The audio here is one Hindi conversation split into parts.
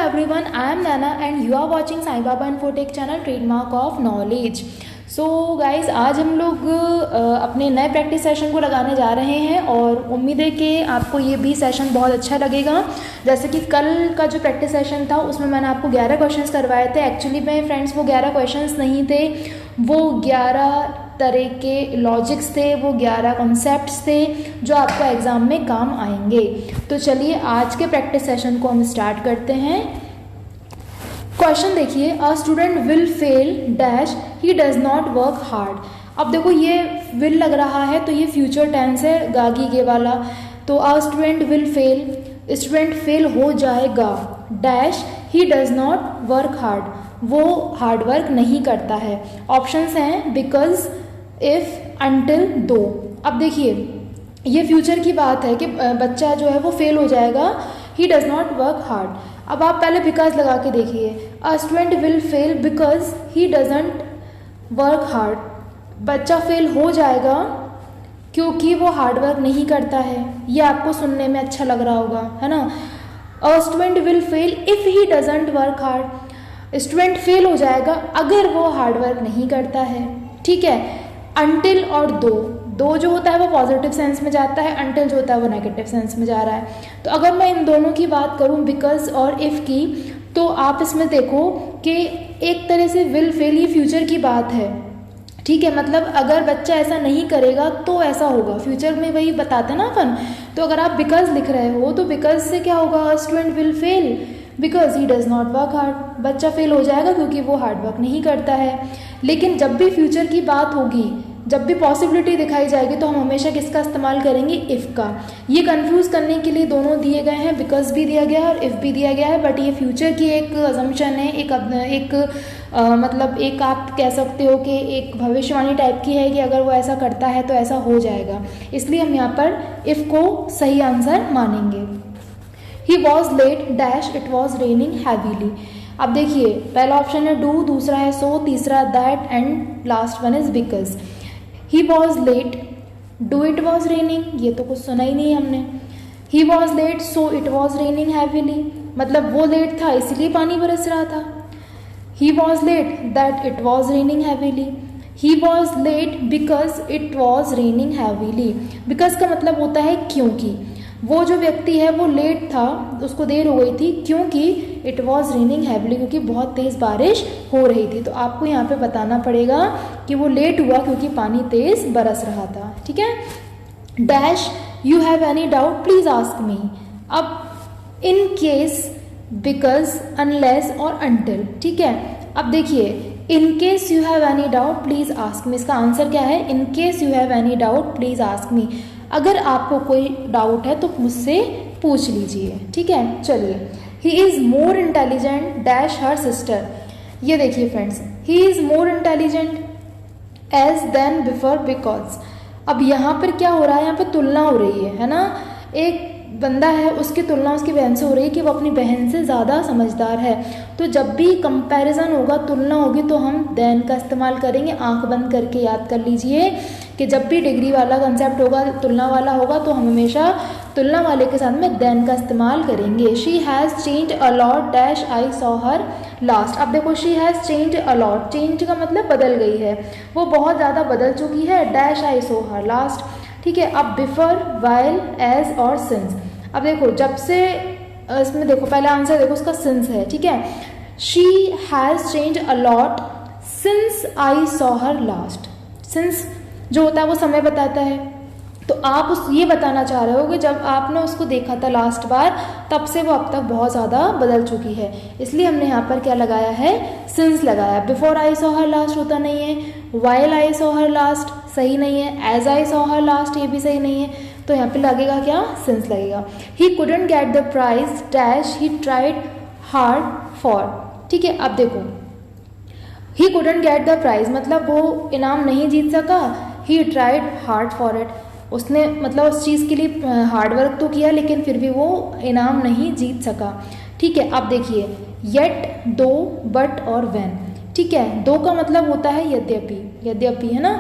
everyone, I am Nana and you are watching Sai Baba Infotech channel trademark of knowledge. So guys आज हम लोग अपने नए प्रैक्टिस सेशन को लगाने जा रहे हैं और उम्मीद है कि आपको ये भी सेशन बहुत अच्छा लगेगा। जैसे कि कल का जो प्रैक्टिस सेशन था उसमें मैंने आपको 11 क्वेश्चंस करवाए थे। एक्चुअली में फ्रेंड्स वो 11 क्वेश्चंस नहीं थे, वो 11 तरह के लॉजिक्स थे, वो 11 कॉन्सेप्ट्स थे जो आपको एग्ज़ाम में काम आएंगे। तो चलिए आज के प्रैक्टिस सेशन को हम स्टार्ट करते हैं। क्वेश्चन देखिए, a student will fail dash he does not work hard. अब देखो ये विल लग रहा है तो ये फ्यूचर टेंस है, गागी गे वाला। तो a student will fail, student fail हो जाएगा, dash he does not work hard, वो हार्ड वर्क नहीं करता है। ऑप्शंस हैं बिकॉज, इफ, अंटिल, दो। अब देखिए ये फ्यूचर की बात है कि बच्चा जो है वो फेल हो जाएगा, he does not work hard. अब आप पहले बिकॉज लगा के देखिए, a student will fail because he doesn't work hard, बच्चा फेल हो जाएगा क्योंकि वो हार्ड वर्क नहीं करता है। ये आपको सुनने में अच्छा लग रहा होगा, है ना। A student will fail if he doesn't work hard, student fail हो जाएगा अगर वो हार्ड वर्क नहीं करता है। ठीक है, अंटिल और दो जो होता है वो पॉजिटिव सेंस में जाता है, अंटिल जो होता है वो नेगेटिव सेंस में जा रहा है। तो अगर मैं इन दोनों की बात करूं बिकॉज और इफ़ की, तो आप इसमें देखो कि एक तरह से विल फेल ये फ्यूचर की बात है। ठीक है, मतलब अगर बच्चा ऐसा नहीं करेगा तो ऐसा होगा, फ्यूचर में वही बताते हैं ना अपन। तो अगर आप बिकॉज लिख रहे हो तो बिकॉज से क्या होगा, student will fail because he does not work hard, बच्चा फेल हो जाएगा क्योंकि वो हार्ड वर्क नहीं करता है। लेकिन जब भी फ्यूचर की बात होगी, जब भी पॉसिबिलिटी दिखाई जाएगी तो हम हमेशा किसका इस्तेमाल करेंगे, इफ़ का। ये कंफ्यूज करने के लिए दोनों दिए गए हैं, बिकॉज भी दिया गया है और इफ़ भी दिया गया है, बट ये फ्यूचर की एक अजम्पशन है, एक मतलब एक आप कह सकते हो कि एक भविष्यवाणी टाइप की है कि अगर वो ऐसा करता है तो ऐसा हो जाएगा, इसलिए हम यहाँ पर इफ़ को सही आंसर मानेंगे। He was late dash it was raining heavily. अब देखिए पहला ऑप्शन है डू, दूसरा है सो, तीसरा that and last one is because. He was late, do it was raining, ये तो कुछ सुना ही नहीं हमने। He was late so it was raining heavily, मतलब वो लेट था इसलिए पानी बरस रहा था। He was late that it was raining heavily, he was late because it was raining heavily. Because का मतलब होता है क्योंकि, वो जो व्यक्ति है वो लेट था, उसको देर हो गई थी क्योंकि इट वॉज रेनिंग हैवीली, क्योंकि बहुत तेज़ बारिश हो रही थी। तो आपको यहाँ पे बताना पड़ेगा कि वो लेट हुआ क्योंकि पानी तेज़ बरस रहा था। ठीक है, dash you have any doubt please ask me. अब इन केस, बिकॉज, अनलेस और अंटिल। ठीक है, अब देखिए in case you have any doubt please ask me, इसका आंसर क्या है, in case you have any doubt please ask me. अगर आपको कोई डाउट है तो मुझसे पूछ लीजिए। ठीक है, चलिए। He is more intelligent dash her sister. ये देखिए friends, he is more intelligent as than before because. अब यहाँ पर क्या हो रहा है, यहाँ पर तुलना हो रही है ना। एक बंदा है उसकी तुलना उसकी बहन से हो रही है कि वो अपनी बहन से ज़्यादा समझदार है। तो जब भी कंपैरिजन होगा, तुलना होगी, तो हम देन का इस्तेमाल करेंगे। आंख बंद करके याद कर लीजिए कि जब भी डिग्री वाला कंसेप्ट होगा, तुलना वाला होगा, तो हम हमेशा तुलना वाले के साथ में देन का इस्तेमाल करेंगे। She has change a lot dash I saw her last. अब देखो she has change a lot, change का मतलब बदल गई है, वो बहुत ज़्यादा बदल चुकी है, dash I saw her last. ठीक है, अब बिफोर, वाइल, एज और सिंस। अब देखो जब से, इसमें देखो पहला आंसर देखो उसका सिंस है। ठीक है, she has change a lot since I saw her last. Since जो होता है वो समय बताता है, तो आप उस ये बताना चाह रहे हो कि जब आपने उसको देखा था लास्ट बार, तब से वो अब तक बहुत ज़्यादा बदल चुकी है, इसलिए हमने यहाँ पर क्या लगाया है, सिंस लगाया। Before I saw her last होता नहीं है, while I saw her last सही नहीं है, as I saw her last ये भी सही नहीं है, तो यहाँ पे लगेगा क्या, सिंस लगेगा। He couldn't get the prize dash he tried hard for. ठीक है, अब देखो he couldn't get the prize मतलब वो इनाम नहीं जीत सका, he tried hard for it, उसने मतलब उस चीज़ के लिए हार्ड वर्क तो किया लेकिन फिर भी वो इनाम नहीं जीत सका। ठीक है, अब देखिए येट, दो, बट और व्हेन। ठीक है, दो का मतलब होता है यद्यपि, यद्यपि है ना।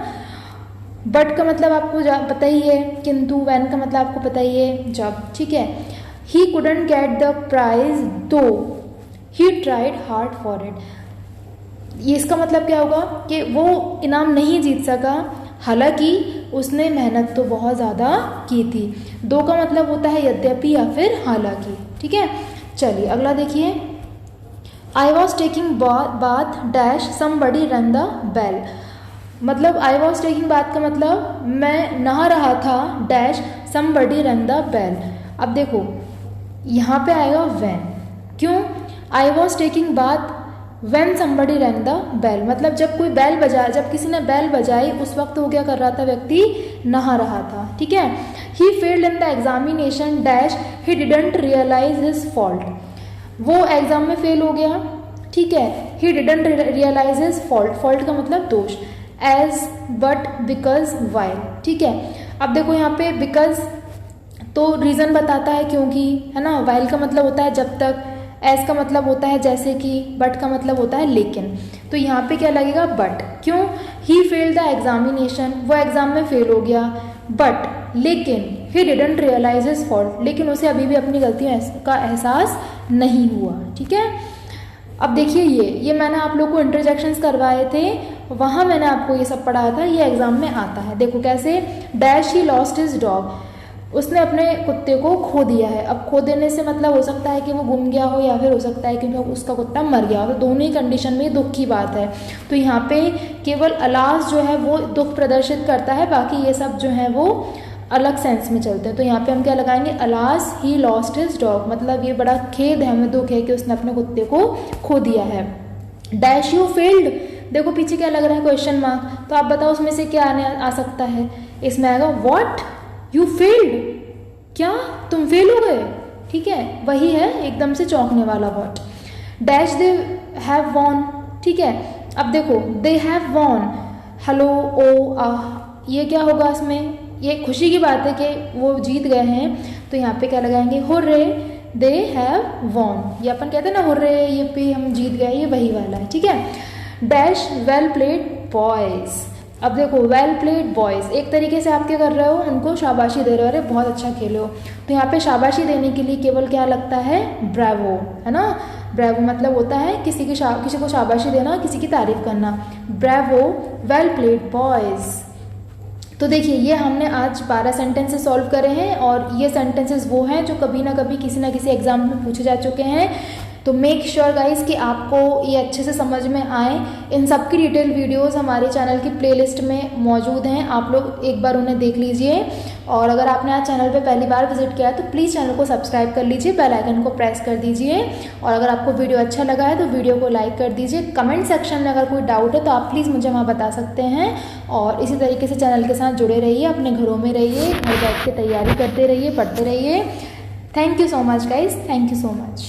बट का मतलब आपको पता ही है, किंतु। व्हेन का मतलब आपको पता ही है, जब। ठीक है, he couldn't get the prize though he tried hard for it. ये इसका मतलब क्या होगा कि वो इनाम नहीं जीत सका, हालांकि उसने मेहनत तो बहुत ज़्यादा की थी। दो का मतलब होता है यद्यपि या फिर हालांकि, ठीक है। चलिए अगला देखिए, आई was taking bath dash somebody rang the bell. मतलब आई वॉज टेकिंग बाथ का मतलब मैं नहा रहा था dash somebody rang the bell. अब देखो यहाँ पे आएगा व्हेन, क्यों? I was taking bath when somebody rang the bell, मतलब जब कोई बेल बजाया, जब किसी ने बेल बजाई उस वक्त वो क्या कर रहा था, व्यक्ति नहा रहा था, ठीक है। He failed in the examination dash he didn't realise his fault. वो एग्जाम में फेल हो गया, ठीक है। He didn't realise his fault, fault का मतलब दोष, एज बट बिकॉज वाई, ठीक है। अब देखो यहाँ पे बिकॉज तो रीज़न बताता है क्योंकि, है ना। वाइल का मतलब होता है जब तक, एज का मतलब होता है जैसे कि, बट का मतलब होता है लेकिन। तो यहाँ पे क्या लगेगा, बट, क्यों? ही फेल्ड द एग्जामिनेशन, वो एग्जाम में फेल हो गया, बट लेकिन he didn't realise his fault, लेकिन उसे अभी भी अपनी गलतियों का एहसास नहीं हुआ, ठीक है। अब देखिए ये मैंने आप लोग को इंटरजेक्शंस करवाए थे, वहाँ मैंने आपको ये सब पढ़ाया था, ये एग्जाम में आता है। देखो कैसे, dash he lost his dog, उसने अपने कुत्ते को खो दिया है। अब खो देने से मतलब हो सकता है कि वो गुम गया हो या फिर हो सकता है कि उसका कुत्ता मर गया हो, तो दोनों ही कंडीशन में दुख की बात है। तो यहाँ पे केवल अलास जो है वो दुख प्रदर्शित करता है, बाकी ये सब जो है वो अलग सेंस में चलते हैं। तो यहाँ पे हम क्या लगाएंगे, alas he lost his dog, मतलब ये बड़ा खेद है, हमें दुख है कि उसने अपने कुत्ते को खो दिया है। डैश यू फेल्ड, देखो पीछे क्या लग रहा है, क्वेश्चन मार्क, तो आप बताओ उसमें से क्या आ सकता है। इसमें आएगा व्हाट, यू फेल्ड, क्या तुम फेल हो गए, ठीक है, वही है एकदम से चौंकने वाला word. Dash they have von, ठीक है। अब देखो दे हैव वॉन, हेलो ओ आह, ये क्या होगा इसमें, ये खुशी की बात है कि वो जीत गए हैं, तो यहाँ पे क्या लगाएंगे, हुर्रे दे हैव वॉन, ये अपन कहते हैं ना हुर्रे, ये पे हम जीत गए, ये वही वाला है, ठीक है। डैश वेल प्लेड बॉयज, अब देखो वेल प्लेड बॉयज़, एक तरीके से आप क्या कर रहे हो, उनको शाबाशी दे रहे हो, अरे बहुत अच्छा खेले हो। तो यहाँ पे शाबाशी देने के लिए केवल क्या लगता है, ब्रावो, है ना। ब्रावो मतलब होता है किसी को शाबाशी देना, किसी की तारीफ करना। Bravo well played boys. तो देखिए ये हमने आज 12 सेंटेंसेस सॉल्व करे हैं, और ये सेंटेंसेस वो हैं जो कभी ना कभी किसी ना किसी एग्जाम में पूछे जा चुके हैं। तो मेक श्योर गाइस कि आपको ये अच्छे से समझ में आए। इन सब की डिटेल वीडियोस हमारे चैनल की प्लेलिस्ट में मौजूद हैं, आप लोग एक बार उन्हें देख लीजिए। और अगर आपने आज चैनल पे पहली बार विजिट किया है तो प्लीज़ चैनल को सब्सक्राइब कर लीजिए, बेल आइकन को प्रेस कर दीजिए। और अगर आपको वीडियो अच्छा लगा है तो वीडियो को लाइक कर दीजिए। कमेंट सेक्शन में अगर कोई डाउट है तो आप प्लीज़ मुझे वहाँ बता सकते हैं। और इसी तरीके से चैनल के साथ जुड़े रहिए, अपने घरों में रहिए, घर बैठ के तैयारी करते रहिए, पढ़ते रहिए। Thank you so much guys, thank you so much.